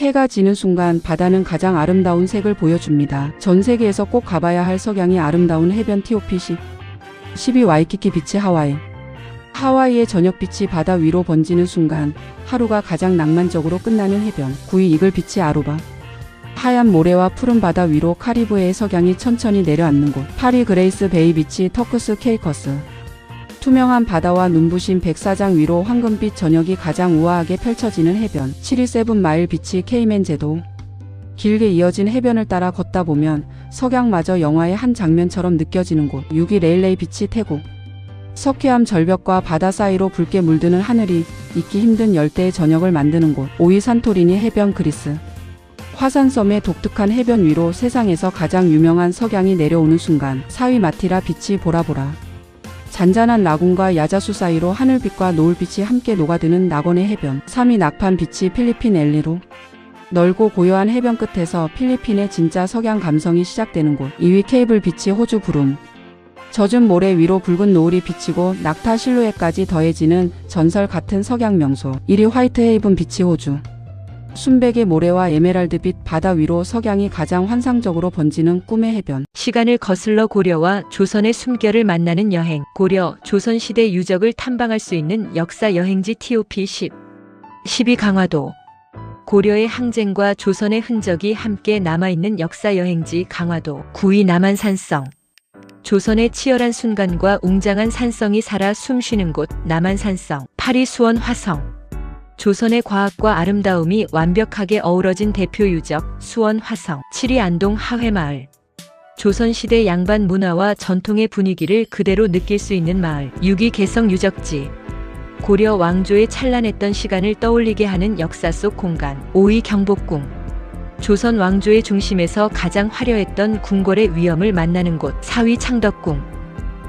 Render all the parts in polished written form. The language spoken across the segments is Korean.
해가 지는 순간 바다는 가장 아름다운 색을 보여줍니다. 전 세계에서 꼭 가봐야 할 석양이 아름다운 해변 TOP 12 와이키키 비치 하와이. 하와이의 저녁빛이 바다 위로 번지는 순간 하루가 가장 낭만적으로 끝나는 해변 9위 이글 비치 아루바. 하얀 모래와 푸른 바다 위로 카리브해의 석양이 천천히 내려앉는 곳 8위 그레이스 베이 비치 터크스 케이커스. 투명한 바다와 눈부신 백사장 위로 황금빛 저녁이 가장 우아하게 펼쳐지는 해변 7위 세븐마일 비치 케이맨 제도. 길게 이어진 해변을 따라 걷다 보면 석양마저 영화의 한 장면처럼 느껴지는 곳 6위 레일레이 비치 태국. 석회암 절벽과 바다 사이로 붉게 물드는 하늘이 잊기 힘든 열대의 저녁을 만드는 곳 5위 산토리니 해변 그리스. 화산섬의 독특한 해변 위로 세상에서 가장 유명한 석양이 내려오는 순간 4위 마티라 비치 보라보라. 잔잔한 라군과 야자수 사이로 하늘빛과 노을빛이 함께 녹아드는 낙원의 해변 3위 낙판 비치 필리핀 엘리로. 넓고 고요한 해변 끝에서 필리핀의 진짜 석양 감성이 시작되는 곳 2위 케이블 비치 호주 부름. 젖은 모래 위로 붉은 노을이 비치고 낙타 실루엣까지 더해지는 전설 같은 석양 명소 1위 화이트 헤이븐 비치 호주. 순백의 모래와 에메랄드빛 바다 위로 석양이 가장 환상적으로 번지는 꿈의 해변. 시간을 거슬러 고려와 조선의 숨결을 만나는 여행. 고려, 조선시대 유적을 탐방할 수 있는 역사 여행지 TOP 10위 강화도. 고려의 항쟁과 조선의 흔적이 함께 남아있는 역사 여행지 강화도. 9위 남한산성. 조선의 치열한 순간과 웅장한 산성이 살아 숨쉬는 곳 남한산성. 8위 수원 화성. 조선의 과학과 아름다움이 완벽하게 어우러진 대표 유적 수원 화성. 7위 안동 하회마을. 조선시대 양반 문화와 전통의 분위기를 그대로 느낄 수 있는 마을. 6위 개성 유적지. 고려 왕조의 찬란했던 시간을 떠올리게 하는 역사 속 공간. 5위 경복궁. 조선 왕조의 중심에서 가장 화려했던 궁궐의 위엄을 만나는 곳. 4위 창덕궁.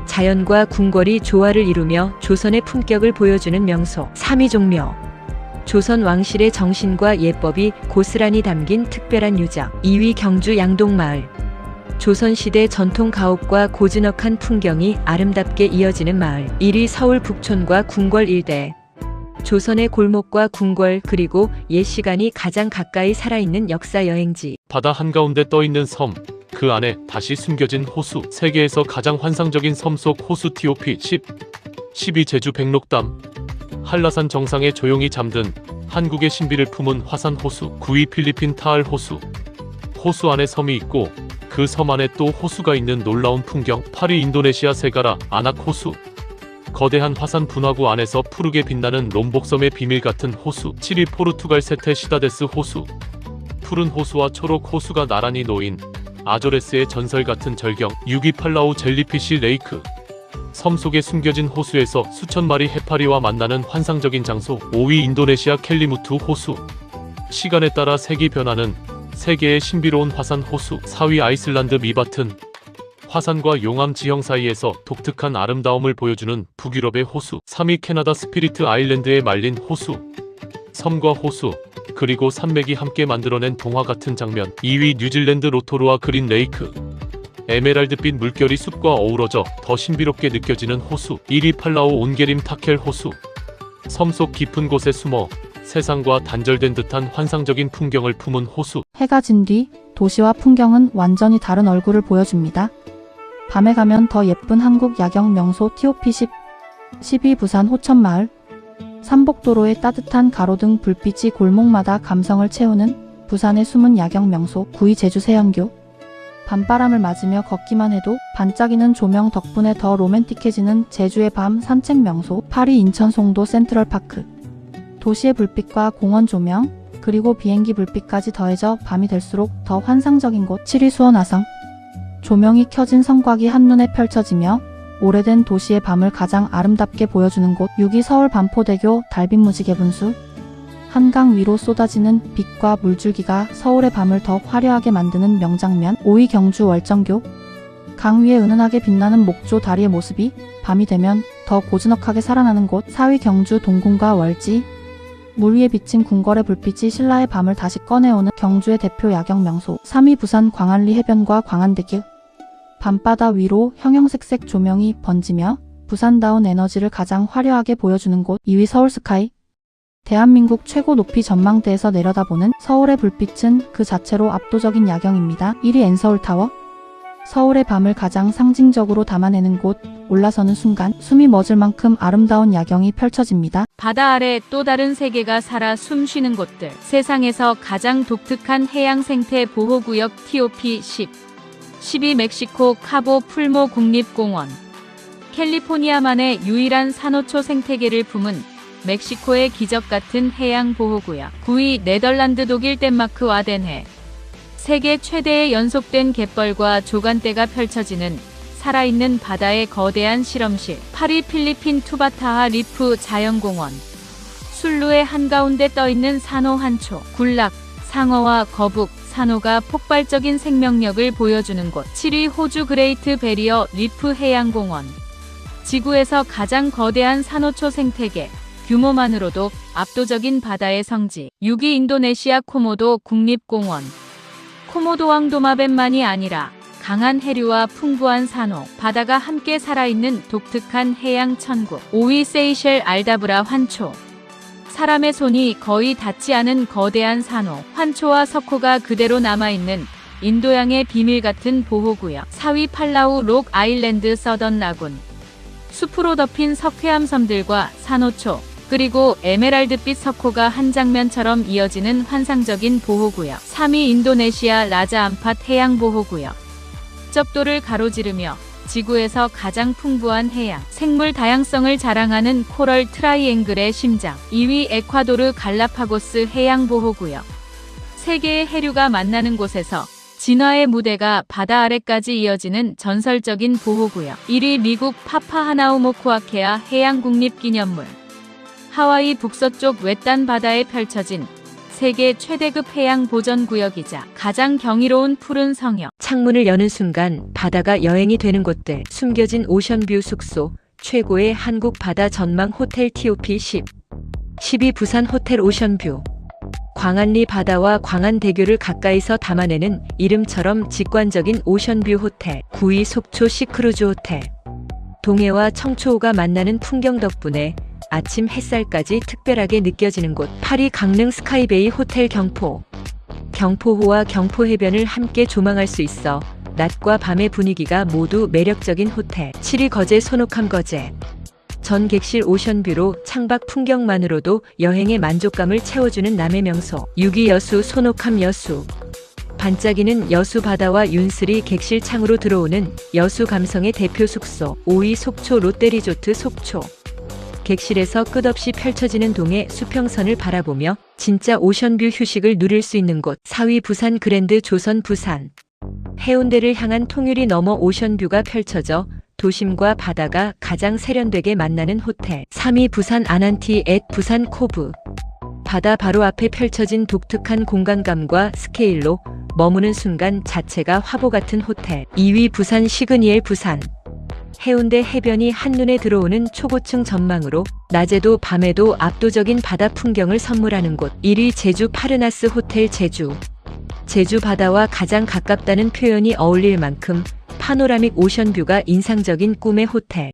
자연과 궁궐이 조화를 이루며 조선의 품격을 보여주는 명소. 3위 종묘. 조선 왕실의 정신과 예법이 고스란히 담긴 특별한 유적. 2위 경주 양동마을. 조선시대 전통 가옥과 고즈넉한 풍경이 아름답게 이어지는 마을. 1위 서울 북촌과 궁궐 일대. 조선의 골목과 궁궐 그리고 옛 시간이 가장 가까이 살아있는 역사 여행지. 바다 한가운데 떠있는 섬, 그 안에 다시 숨겨진 호수. 세계에서 가장 환상적인 섬 속 호수 TOP 10위 제주 백록담. 한라산 정상에 조용히 잠든 한국의 신비를 품은 화산 호수. 9위 필리핀 타알 호수. 호수 안에 섬이 있고 그 섬 안에 또 호수가 있는 놀라운 풍경. 8위 인도네시아 세가라 아낙 호수. 거대한 화산 분화구 안에서 푸르게 빛나는 롬복섬의 비밀 같은 호수. 7위 포르투갈 세테 시다데스 호수. 푸른 호수와 초록 호수가 나란히 놓인 아조레스의 전설 같은 절경. 6위 팔라우 젤리피시 레이크. 섬 속에 숨겨진 호수에서 수천 마리 해파리와 만나는 환상적인 장소. 5위 인도네시아 켈리무트 호수. 시간에 따라 색이 변하는 세계의 신비로운 화산 호수. 4위 아이슬란드 미바튼. 화산과 용암 지형 사이에서 독특한 아름다움을 보여주는 북유럽의 호수. 3위 캐나다 스피리트 아일랜드에 말린 호수. 섬과 호수 그리고 산맥이 함께 만들어낸 동화 같은 장면. 2위 뉴질랜드 로토루아 그린 레이크. 에메랄드빛 물결이 숲과 어우러져 더 신비롭게 느껴지는 호수. 1위 팔라우 온게림 타켈 호수. 섬 속 깊은 곳에 숨어 세상과 단절된 듯한 환상적인 풍경을 품은 호수. 해가 진 뒤 도시와 풍경은 완전히 다른 얼굴을 보여줍니다. 밤에 가면 더 예쁜 한국 야경 명소 TOP 10위 부산 호천마을. 삼복도로의 따뜻한 가로등 불빛이 골목마다 감성을 채우는 부산의 숨은 야경 명소. 9위 제주 세연교. 밤바람을 맞으며 걷기만 해도 반짝이는 조명 덕분에 더 로맨틱해지는 제주의 밤 산책 명소. 8위 인천 송도 센트럴파크. 도시의 불빛과 공원 조명 그리고 비행기 불빛까지 더해져 밤이 될수록 더 환상적인 곳. 7위 수원 화성. 조명이 켜진 성곽이 한눈에 펼쳐지며 오래된 도시의 밤을 가장 아름답게 보여주는 곳. 6위 서울 반포대교 달빛무지개 분수. 한강 위로 쏟아지는 빛과 물줄기가 서울의 밤을 더 화려하게 만드는 명장면. 5위 경주 월정교. 강 위에 은은하게 빛나는 목조 다리의 모습이 밤이 되면 더 고즈넉하게 살아나는 곳. 4위 경주 동궁과 월지. 물 위에 비친 궁궐의 불빛이 신라의 밤을 다시 꺼내오는 경주의 대표 야경 명소. 3위 부산 광안리 해변과 광안대교. 밤바다 위로 형형색색 조명이 번지며 부산다운 에너지를 가장 화려하게 보여주는 곳. 2위 서울 스카이. 대한민국 최고 높이 전망대에서 내려다보는 서울의 불빛은 그 자체로 압도적인 야경입니다. 1위 엔서울타워. 서울의 밤을 가장 상징적으로 담아내는 곳, 올라서는 순간 숨이 멎을 만큼 아름다운 야경이 펼쳐집니다. 바다 아래 또 다른 세계가 살아 숨쉬는 곳들. 세상에서 가장 독특한 해양 생태 보호구역 TOP 10. 12 멕시코 카보 풀모 국립공원. 캘리포니아만의 유일한 산호초 생태계를 품은 멕시코의 기적 같은 해양 보호구역. 9위 네덜란드 독일 덴마크 와덴해. 세계 최대의 연속된 갯벌과 조간대가 펼쳐지는 살아있는 바다의 거대한 실험실. 8위 필리핀 투바타하 리프 자연공원. 술루의 한가운데 떠있는 산호 한초. 군락, 상어와 거북, 산호가 폭발적인 생명력을 보여주는 곳. 7위 호주 그레이트 베리어 리프 해양공원. 지구에서 가장 거대한 산호초 생태계. 규모만으로도 압도적인 바다의 성지. 6위 인도네시아 코모도 국립공원. 코모도 왕도마뱀만이 아니라 강한 해류와 풍부한 산호, 바다가 함께 살아있는 독특한 해양 천국. 5위 세이셸 알다브라 환초. 사람의 손이 거의 닿지 않은 거대한 산호, 환초와 석호가 그대로 남아있는 인도양의 비밀 같은 보호구역. 4위 팔라우 록 아일랜드 서던 라군. 숲으로 덮인 석회암 섬들과 산호초, 그리고 에메랄드빛 석호가 한 장면처럼 이어지는 환상적인 보호구역. 3위 인도네시아 라자 암팟 해양보호구역. 쩝도를 가로지르며 지구에서 가장 풍부한 해양, 생물 다양성을 자랑하는 코럴 트라이앵글의 심장. 2위 에콰도르 갈라파고스 해양보호구역. 세계의 해류가 만나는 곳에서 진화의 무대가 바다 아래까지 이어지는 전설적인 보호구역. 1위 미국 파파하나우모쿠아케아 해양국립기념물. 하와이 북서쪽 외딴 바다에 펼쳐진 세계 최대급 해양 보전구역이자 가장 경이로운 푸른 성역. 창문을 여는 순간 바다가 여행이 되는 곳들. 숨겨진 오션뷰 숙소. 최고의 한국 바다 전망 호텔 TOP 10. 12 부산 호텔 오션뷰. 광안리 바다와 광안대교를 가까이서 담아내는 이름처럼 직관적인 오션뷰 호텔. 9위 속초 시크루즈 호텔. 동해와 청초호가 만나는 풍경 덕분에 아침 햇살까지 특별하게 느껴지는 곳. 8위 강릉 스카이베이 호텔 경포. 경포호와 경포해변을 함께 조망할 수 있어 낮과 밤의 분위기가 모두 매력적인 호텔. 7위 거제 소노캄 거제. 전 객실 오션뷰로 창밖 풍경만으로도 여행의 만족감을 채워주는 남의 명소. 6위 여수 소노캄 여수. 반짝이는 여수 바다와 윤슬이 객실 창으로 들어오는 여수 감성의 대표 숙소. 5위 속초 롯데리조트 속초. 객실에서 끝없이 펼쳐지는 동해 수평선을 바라보며 진짜 오션뷰 휴식을 누릴 수 있는 곳. 4위 부산 그랜드 조선 부산. 해운대를 향한 통유리 너머 오션뷰가 펼쳐져 도심과 바다가 가장 세련되게 만나는 호텔. 3위 부산 아난티 앳 부산 코브. 바다 바로 앞에 펼쳐진 독특한 공간감과 스케일로 머무는 순간 자체가 화보 같은 호텔. 2위 부산 시그니엘 부산. 해운대 해변이 한눈에 들어오는 초고층 전망으로 낮에도 밤에도 압도적인 바다 풍경을 선물하는 곳. 1위 제주 파르나스 호텔 제주. 제주 바다와 가장 가깝다는 표현이 어울릴 만큼 파노라믹 오션뷰가 인상적인 꿈의 호텔.